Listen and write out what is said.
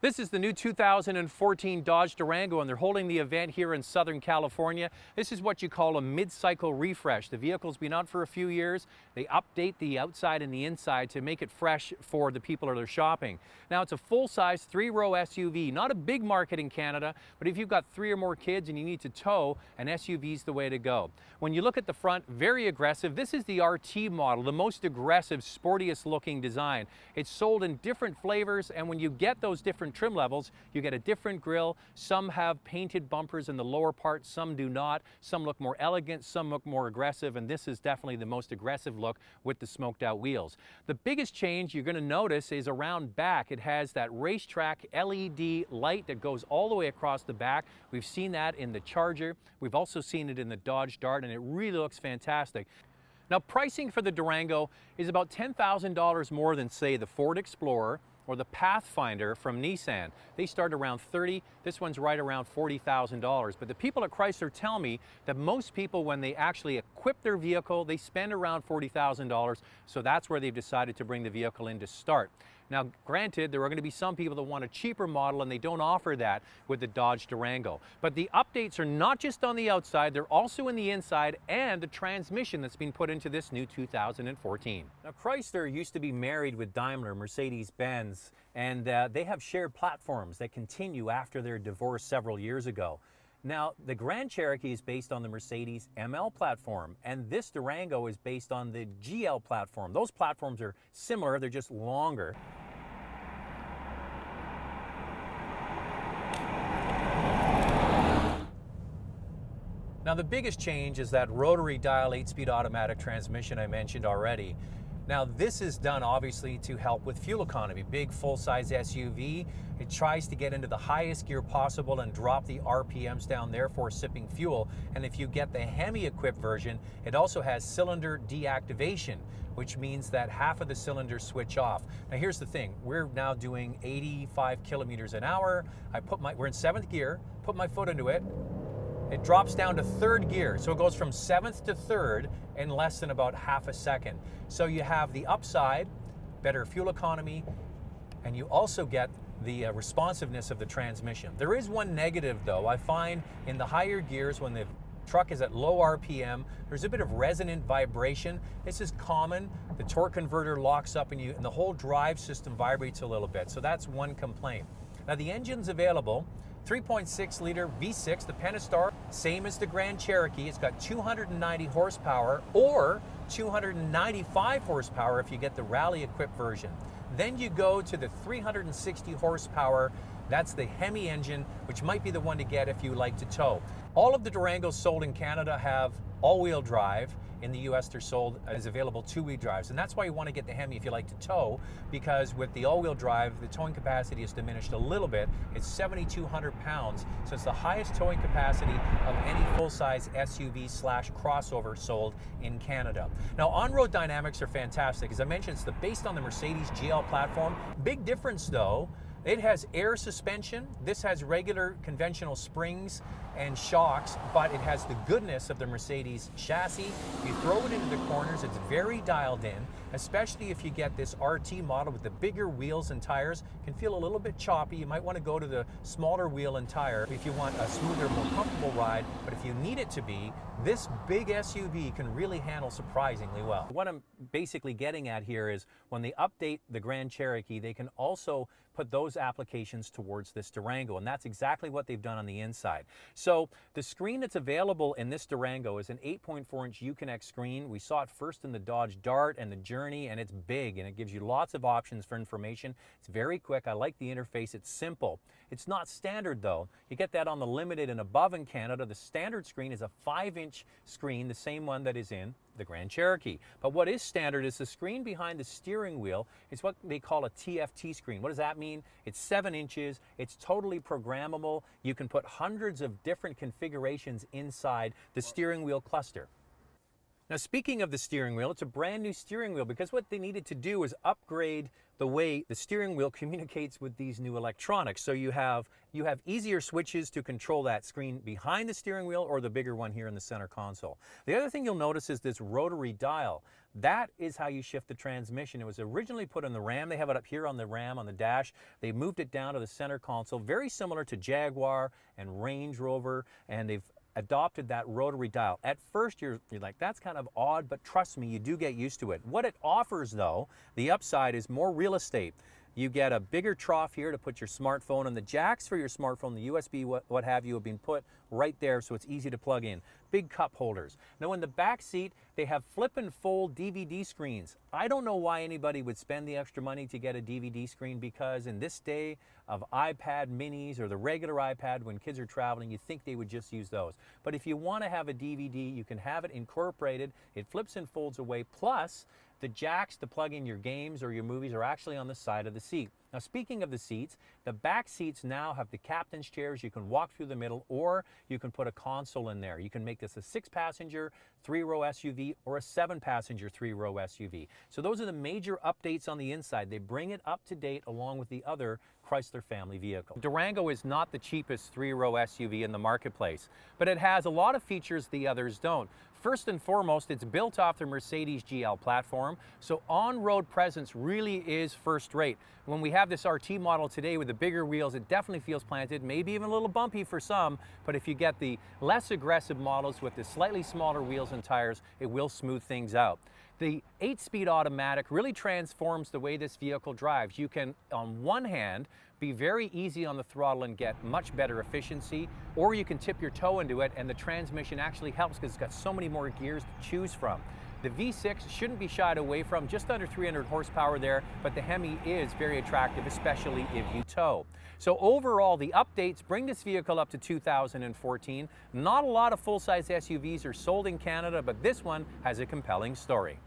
This is the new 2014 Dodge Durango, and they're holding the event here in Southern California. This is what you call a mid-cycle refresh. The vehicle's been out for a few years. They update the outside and the inside to make it fresh for the people that are shopping. Now, it's a full-size, three-row SUV. Not a big market in Canada, but if you've got 3 or more kids and you need to tow, an SUV's the way to go. When you look at the front, very aggressive. This is the RT model, the most aggressive, sportiest-looking design. It's sold in different flavors, and when you get those different trim levels, you get a different grille. Some have painted bumpers in the lower part, some do not. Some look more elegant, some look more aggressive, and this is definitely the most aggressive look with the smoked out wheels. The biggest change you're going to notice is around back. It has that racetrack LED light that goes all the way across the back. We've seen that in the Charger. We've also seen it in the Dodge Dart, and it really looks fantastic. Now, pricing for the Durango is about $10,000 more than, say, the Ford Explorer or the Pathfinder from Nissan. They start around $30,000. This one's right around $40,000. But the people at Chrysler tell me that most people, when they actually equip their vehicle, they spend around $40,000. So that's where they've decided to bring the vehicle in to start. Now, granted, there are going to be some people that want a cheaper model, and they don't offer that with the Dodge Durango. But the updates are not just on the outside, they're also in the inside and the transmission that's been put into this new 2014. Now, Chrysler used to be married with Daimler, Mercedes-Benz, and they have shared platforms that continue after their divorce several years ago. Now, the Grand Cherokee is based on the Mercedes ML platform, and this Durango is based on the GL platform. Those platforms are similar, they're just longer. Now, the biggest change is that rotary dial 8-speed automatic transmission I mentioned already. Now, this is done obviously to help with fuel economy. Big full-size SUV, it tries to get into the highest gear possible and drop the RPMs down, therefore sipping fuel. And if you get the Hemi-equipped version, it also has cylinder deactivation, which means that half of the cylinders switch off. Now, here's the thing. We're now doing 85 kilometers an hour. We're in 7th gear, put my foot into it. It drops down to 3rd gear, so it goes from 7th to 3rd in less than about half a second. So you have the upside, better fuel economy, and you also get the responsiveness of the transmission. There is one negative though. I find in the higher gears, when the truck is at low RPM, there's a bit of resonant vibration. This is common. The torque converter locks up and the whole drive system vibrates a little bit. So that's one complaint. Now, the engine's available. 3.6 liter V6, the Pentastar, same as the Grand Cherokee. It's got 290 horsepower or 295 horsepower if you get the rally equipped version. Then you go to the 360 horsepower. That's the Hemi engine, which might be the one to get if you like to tow. All of the Durangos sold in Canada have all-wheel drive. In the US, they're sold as available 2-wheel drives. And that's why you want to get the Hemi if you like to tow, because with the all-wheel drive, the towing capacity is diminished a little bit. It's 7,200 pounds, so it's the highest towing capacity of any full-size SUV/crossover sold in Canada. Now, on-road dynamics are fantastic. As I mentioned, it's based on the Mercedes GL platform. Big difference though, it has air suspension. This has regular conventional springs and shocks, but it has the goodness of the Mercedes chassis. You throw it into the corners, it's very dialed in, especially if you get this RT model with the bigger wheels and tires. It can feel a little bit choppy. You might want to go to the smaller wheel and tire if you want a smoother, more comfortable ride, but if you need it to be, this big SUV can really handle surprisingly well. What I'm basically getting at here is when they update the Grand Cherokee, they can also put those applications towards this Durango, and that's exactly what they've done on the inside. So the screen that's available in this Durango is an 8.4-inch Uconnect screen. We saw it first in the Dodge Dart and the Journey, and it's big, and it gives you lots of options for information. It's very quick. I like the interface. It's simple. It's not standard though. You get that on the Limited and above in Canada. The standard screen is a 5-inch screen, the same one that is in the Grand Cherokee. But what is standard is the screen behind the steering wheel. It's what they call a TFT screen. What does that mean? It's 7 inches. It's totally programmable. You can put hundreds of different configurations inside the steering wheel cluster. Now, speaking of the steering wheel, it's a brand new steering wheel because what they needed to do is upgrade the way the steering wheel communicates with these new electronics. So you have easier switches to control that screen behind the steering wheel or the bigger one here in the center console. The other thing you'll notice is this rotary dial. That is how you shift the transmission. It was originally put in the Ram. They have it up here on the Ram on the dash. They moved it down to the center console, very similar to Jaguar and Range Rover, and they've adopted that rotary dial. At first you're like, that's kind of odd, but trust me, you do get used to it. What it offers though, the upside is more real estate. You get a bigger trough here to put your smartphone, and the jacks for your smartphone, the USB, what have you, have been put right there so it's easy to plug in. Big cup holders. Now in the back seat, they have flip and fold DVD screens. I don't know why anybody would spend the extra money to get a DVD screen, because in this day of iPad minis or the regular iPad, when kids are traveling, you think they would just use those. But if you want to have a DVD, you can have it incorporated. It flips and folds away, plus the jacks to plug in your games or your movies are actually on the side of the seat. Now, speaking of the seats, the back seats now have the captain's chairs. You can walk through the middle, or you can put a console in there. You can make this a 6-passenger, 3-row SUV, or a 7-passenger, 3-row SUV. So those are the major updates on the inside. They bring it up to date along with the other Chrysler family vehicle. Durango is not the cheapest 3-row SUV in the marketplace, but it has a lot of features the others don't. First and foremost, it's built off the Mercedes GL platform, so on-road presence really is first rate. When we have this RT model today with the bigger wheels, it definitely feels planted, maybe even a little bumpy for some, but if you get the less aggressive models with the slightly smaller wheels and tires, it will smooth things out. The 8-speed automatic really transforms the way this vehicle drives. You can, on one hand, be very easy on the throttle and get much better efficiency, or you can tip your toe into it and the transmission actually helps because it's got so many more gears to choose from. The V6 shouldn't be shied away from, just under 300 horsepower there, but the Hemi is very attractive, especially if you tow. So overall, the updates bring this vehicle up to 2014. Not a lot of full-size SUVs are sold in Canada, but this one has a compelling story.